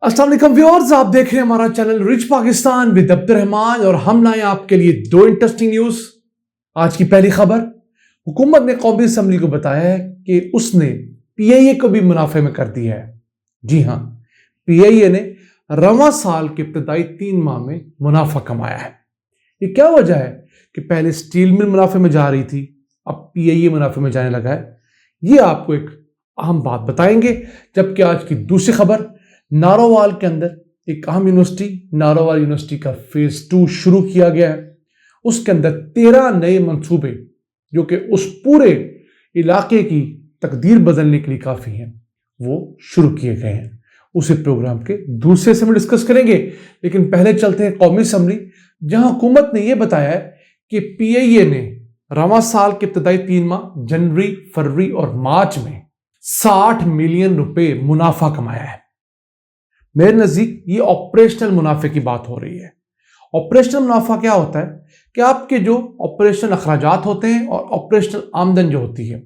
अस्सलाम वालेकुम व्यूअर्स, आप देख रहे हैं हमारा channel rich Pakistan with Abdurrahman और हम लाए आपके लिए दो इंटरेस्टिंग न्यूज। आज की पहली खबर, हुकूमत ने कौमी असम्बली को बताया है कि उसने पीआईए को भी मुनाफे में कर दिया है। जी हां, पीआईए ने रवां साल के इब्तदाई 3 माह में मुनाफा कमाया है। ये क्या वजह है कि पहले स्टील मिल मुनाफे में जा रही थी, अब पीआईए मुनाफे में जाने लगा है? ये आपको एक अहम बात बताएंगे। जबकि आज की दूसरी खबर, नारोवाल के अंदर एक अहम यूनिवर्सिटी, नारोवाल यूनिवर्सिटी का फेज 2 शुरू किया गया है। उसके अंदर 13 नए मंसूबे जो कि उस पूरे इलाके की तकदीर बदलने के लिए काफी हैं, वो शुरू किए गए हैं। उसे प्रोग्राम के दूसरे से में डिस्कस करेंगे, लेकिन पहले चलते हैं कौमी असम्बली, जहां हुकूमत ने यह बताया है कि पीआईए ने रवां साल के इब्तदाई 3 माह जनवरी, फरवरी और मार्च में 60 मिलियन रुपए मुनाफा कमाया है। मेरे नजदीक ये ऑपरेशनल मुनाफे की बात हो रही है। ऑपरेशनल मुनाफा क्या होता है कि आपके जो ऑपरेशनल अखराजात होते हैं और ऑपरेशनल आमदन जो होती है,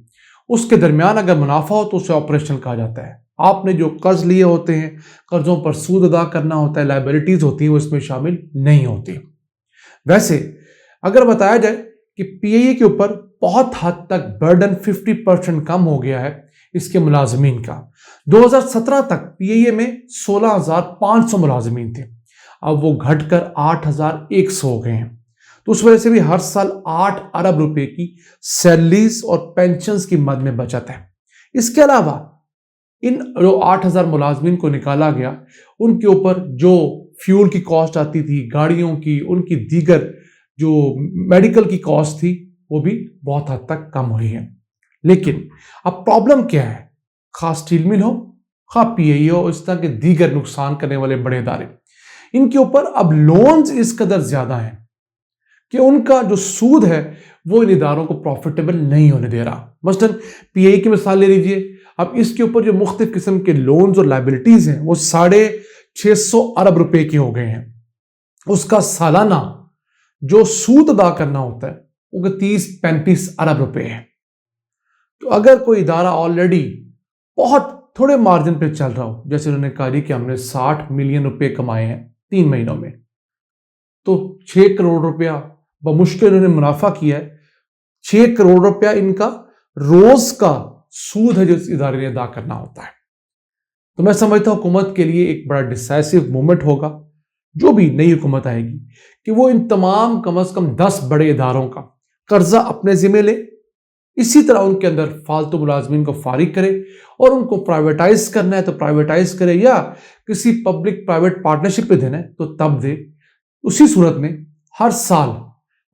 उसके दरमियान अगर मुनाफा हो तो उसे ऑपरेशनल कहा जाता है। आपने जो कर्ज लिए होते हैं, कर्जों पर सूद अदा करना होता है, लायबिलिटीज होती हैं, वो इसमें शामिल नहीं होती। वैसे अगर बताया जाए कि पीआईए के ऊपर बहुत हद तक बर्डन 50% कम हो गया है इसके मुलाजमीन का। 2017 तक पीआईए में 16,500 मुलाजमीन थे, अब वो घटकर 8,100 हो गए हैं। तो उस वजह से भी हर साल 8 अरब रुपए की सैलरीज और पेंशन्स की मद में बचत है। इसके अलावा इन जो 8,000 मुलाजमीन को निकाला गया, उनके ऊपर जो फ्यूल की कॉस्ट आती थी, गाड़ियों की, उनकी दीगर जो मेडिकल की कॉस्ट थी, वो भी बहुत हद तक कम हुई है। लेकिन अब प्रॉब्लम क्या है? खास स्टील मिल हो, खा पीआईए हो, इस तरह के दीगर नुकसान करने वाले बड़े इदारे, इनके ऊपर अब लोन्स इस कदर ज्यादा हैं कि उनका जो सूद है वो इन इदारों को प्रॉफिटेबल नहीं होने दे रहा। मसलन पीआईए की मिसाल ले लीजिए, अब इसके ऊपर जो मुख्तलिफ किस्म के लोन्स और लायबिलिटीज हैं वो 650 अरब रुपए के हो गए हैं। उसका सालाना जो सूद अदा करना होता है वो 30-35 अरब रुपए है। तो अगर कोई इदारा ऑलरेडी बहुत थोड़े मार्जिन पे चल रहा हो, जैसे उन्होंने कहा कि हमने 60 मिलियन रुपए कमाए हैं 3 महीनों में, तो 6 करोड़ रुपया बमुश्किल उन्होंने मुनाफा किया है। 6 करोड़ रुपया इनका रोज का सूद है जो इस इदारे ने अदा करना होता है। तो मैं समझता हूं हुकूमत के लिए एक बड़ा डिसाइसिव मूवमेंट होगा, जो भी नई हुकूमत आएगी, कि वो इन तमाम कम से कम 10 बड़े इदारों का कर्जा अपने जिम्मे ले, इसी तरह उनके अंदर फालतू मुलाजमीन को फारिग करे, और उनको प्राइवेटाइज करना है तो प्राइवेटाइज करे, या किसी पब्लिक प्राइवेट पार्टनरशिप पे देना है तो तब दे। उसी सूरत में हर साल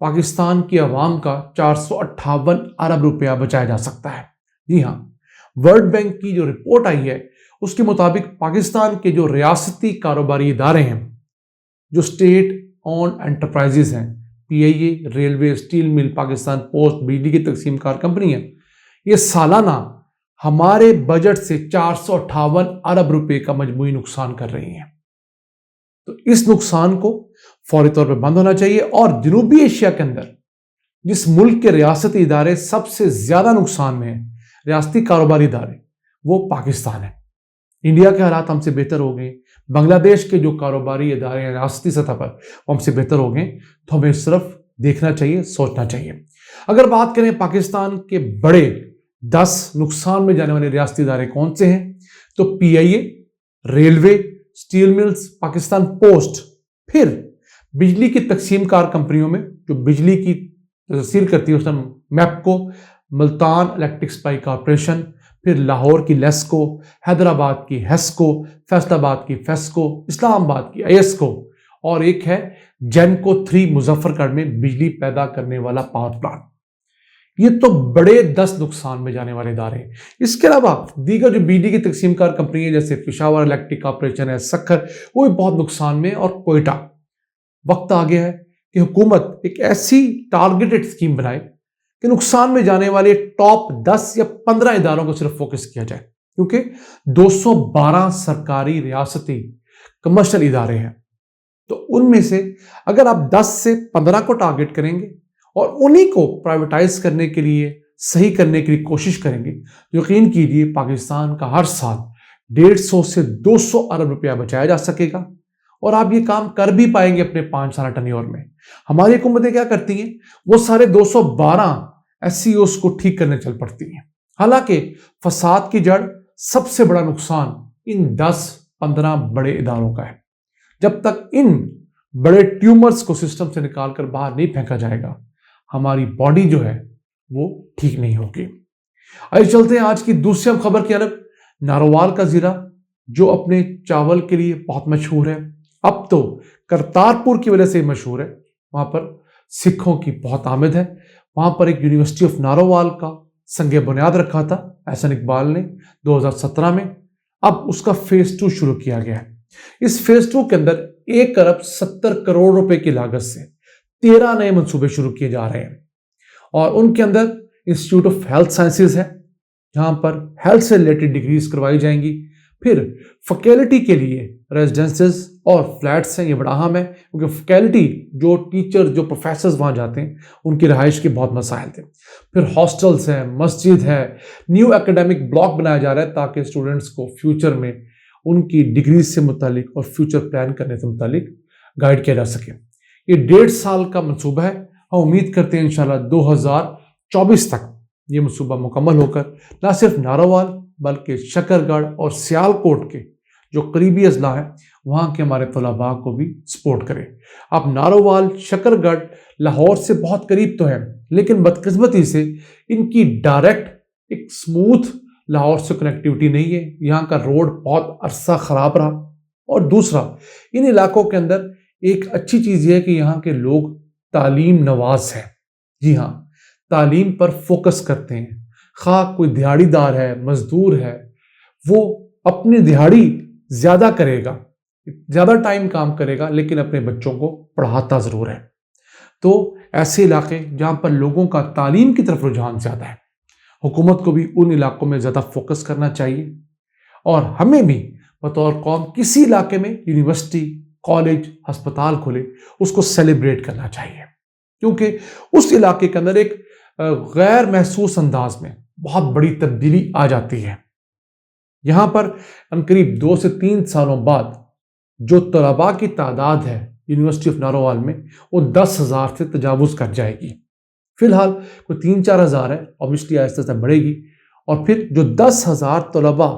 पाकिस्तान की आवाम का 458 अरब रुपया बचाया जा सकता है। जी हाँ, वर्ल्ड बैंक की जो रिपोर्ट आई है उसके मुताबिक पाकिस्तान के जो रियासती कारोबारी इदारे हैं, जो स्टेट ऑन एंटरप्राइजेज हैं, PIA, railway, steel mill, Pakistan post, बिजली की तकसीम कार कंपनी है, ये सालाना हमारे बजट से 458 अरब रुपए का मजमूई नुकसान कर रही हैं। तो इस नुकसान को फौरी तौर पर बंद होना चाहिए। और जनूबी एशिया के अंदर जिस मुल्क के रियासती इदारे सबसे ज्यादा नुकसान में हैं, रियासती कारोबारी इदारे, वो पाकिस्तान है। इंडिया के हालात हमसे बेहतर हो गए, बांग्लादेश के जो कारोबारी इदारे हैं रियासती सतह पर वो हमसे बेहतर हो गए, तो हमें सिर्फ देखना चाहिए, सोचना चाहिए। अगर बात करें पाकिस्तान के बड़े 10 नुकसान में जाने वाले रियासती इदारे कौन से हैं, तो PIA, railway, steel mills, Pakistan post, फिर बिजली की तकसीम कार कंपनियों में जो बिजली की तहसील करती है उसमें MEPCO, Multan electric supply corporation, फिर लाहौर की लेस्को, हैदराबाद की हेस्को, फैसलाबाद की फेस्को, इस्लामाबाद की आईएसको, और एक है जेनको 3 मुजफ्फरगढ़ में बिजली पैदा करने वाला पावर प्लांट। ये तो बड़े 10 नुकसान में जाने वाले इदारे हैं। इसके अलावा दीगर जो बिजली की तकसीम कार कंपनी है, जैसे पिशावर इलेक्ट्रिक कॉर्पोरेशन है, सखर, वो भी बहुत नुकसान में, और कोयटा। वक्त आ गया है कि हुकूमत एक ऐसी टारगेटेड स्कीम बनाए कि नुकसान में जाने वाले टॉप 10 या 15 इदारों को सिर्फ फोकस किया जाए, क्योंकि 212 सरकारी रियासती कमर्शियल इदारे हैं। तो उनमें से अगर आप 10 से 15 को टारगेट करेंगे और उन्हीं को प्राइवेटाइज करने के लिए, सही करने के लिए कोशिश करेंगे, तो यकीन कीजिए पाकिस्तान का हर साल 150 से 200 अरब रुपया बचाया जा सकेगा और आप ये काम कर भी पाएंगे अपने 5 साल टर्न्योर में। हमारी हुकूमतें क्या करती हैं, वो सारे 212 SCOs को ठीक करने चल पड़ती हैं। हालांकि फसाद की जड़ सबसे बड़ा नुकसान इन 10-15 बड़े इदारों का है। जब तक इन बड़े ट्यूमर्स को सिस्टम से निकालकर बाहर नहीं फेंका जाएगा, हमारी बॉडी जो है वो ठीक नहीं होगी। आइए चलते हैं आज की दूसरी हम खबर की तरफ। नारोवाल का जीरा जो अपने चावल के लिए बहुत मशहूर है, अब तो करतारपुर की वजह से मशहूर है। वहां पर सिखों की बहुत आमद है। वहां पर एक यूनिवर्सिटी ऑफ नारोवाल का संगे बुनियाद रखा था एहसन इकबाल ने 2017 में। अब उसका फेज 2 शुरू किया गया है। इस फेज 2 के अंदर 1 अरब 70 करोड़ रुपए की लागत से 13 नए मंसूबे शुरू किए जा रहे हैं और उनके अंदर इंस्टीट्यूट ऑफ हेल्थ साइंसेज है, जहां पर हेल्थ से रिलेटेड डिग्रीज करवाई जाएंगी। फिर फैकल्टी के लिए रेजिडेंसेस और फ्लैट्स हैं, ये बड़ा अहम है क्योंकि फैकल्टी जो टीचर जो प्रोफेसर्स वहां जाते हैं उनकी रहाइश के बहुत मसाइल थे। फिर हॉस्टल्स हैं, मस्जिद है, न्यू एकेडमिक ब्लॉक बनाया जा रहा है ताकि स्टूडेंट्स को फ्यूचर में उनकी डिग्रीज से मुतालिक और फ्यूचर प्लान करने से मुतालिक गाइड किया जा सके। ये 1.5 साल का मंसूबा है। हम उम्मीद करते हैं इंशाल्लाह 2024 तक ये मंसूबा मुकम्मल होकर न सिर्फ नारोवाल बल्कि शकरगढ़ और सियालकोट के जो करीबी अजला हैं वहाँ के हमारे तलबा को भी सपोर्ट करें। अब नारोवाल शकरगढ़ लाहौर से बहुत करीब तो है, लेकिन बदकिस्मती से इनकी डायरेक्ट एक स्मूथ लाहौर से कनेक्टिविटी नहीं है। यहाँ का रोड बहुत अरसा ख़राब रहा। और दूसरा, इन इलाकों के अंदर एक अच्छी चीज़ ये है कि यहाँ के लोग तालीम नवाज हैं। जी हाँ, तालीम पर फोकस करते हैं। खा कोई दिहाड़ीदार है, मजदूर है, वो अपनी दिहाड़ी ज़्यादा करेगा, ज़्यादा टाइम काम करेगा, लेकिन अपने बच्चों को पढ़ाता ज़रूर है। तो ऐसे इलाके जहाँ पर लोगों का तालीम की तरफ रुझान ज़्यादा है, हुकूमत को भी उन इलाकों में ज़्यादा फोकस करना चाहिए और हमें भी बतौर कौम किसी इलाके में यूनिवर्सिटी, कॉलेज, अस्पताल खुले उसको सेलिब्रेट करना चाहिए, क्योंकि उस इलाके के अंदर एक गैर महसूस अंदाज में बहुत बड़ी तब्दीली आ जाती है। यहाँ पर करीब 2 से 3 सालों बाद जो तलबा की तादाद है यूनिवर्सिटी ऑफ नारोवाल में वो 10,000 से तजावुज कर जाएगी। फिलहाल कोई 3-4 हज़ार है, ऑब्वियसली आहिस्ता आहिस्ता बढ़ेगी। और फिर जो 10,000 तलबा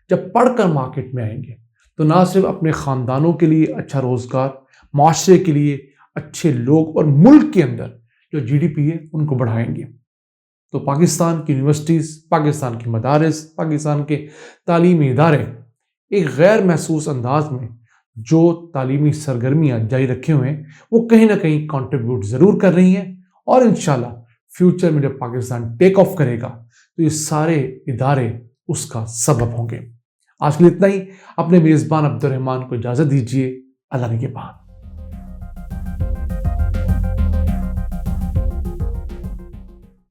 जब पढ़कर मार्केट में आएंगे तो ना सिर्फ अपने ख़ानदानों के लिए अच्छा रोज़गार, माशरे के लिए अच्छे लोग और मुल्क के अंदर जो GDP है उनको बढ़ाएंगे। तो पाकिस्तान की यूनिवर्सिटीज़, पाकिस्तान के मदारिस, पाकिस्तान के तालीमी इदारे एक गैर महसूस अंदाज में जो तालीमी सरगर्मियाँ जारी रखे हुए हैं वो कहीं ना कहीं कंट्रीब्यूट ज़रूर कर रही हैं और इंशाल्लाह फ्यूचर में जब पाकिस्तान टेक ऑफ करेगा तो ये सारे इदारे उसका सबब होंगे। आज के लिए इतना ही। अपने मेज़बान अब्दुल रहमान को इजाज़त दीजिए। अल्लाह ने के बाद।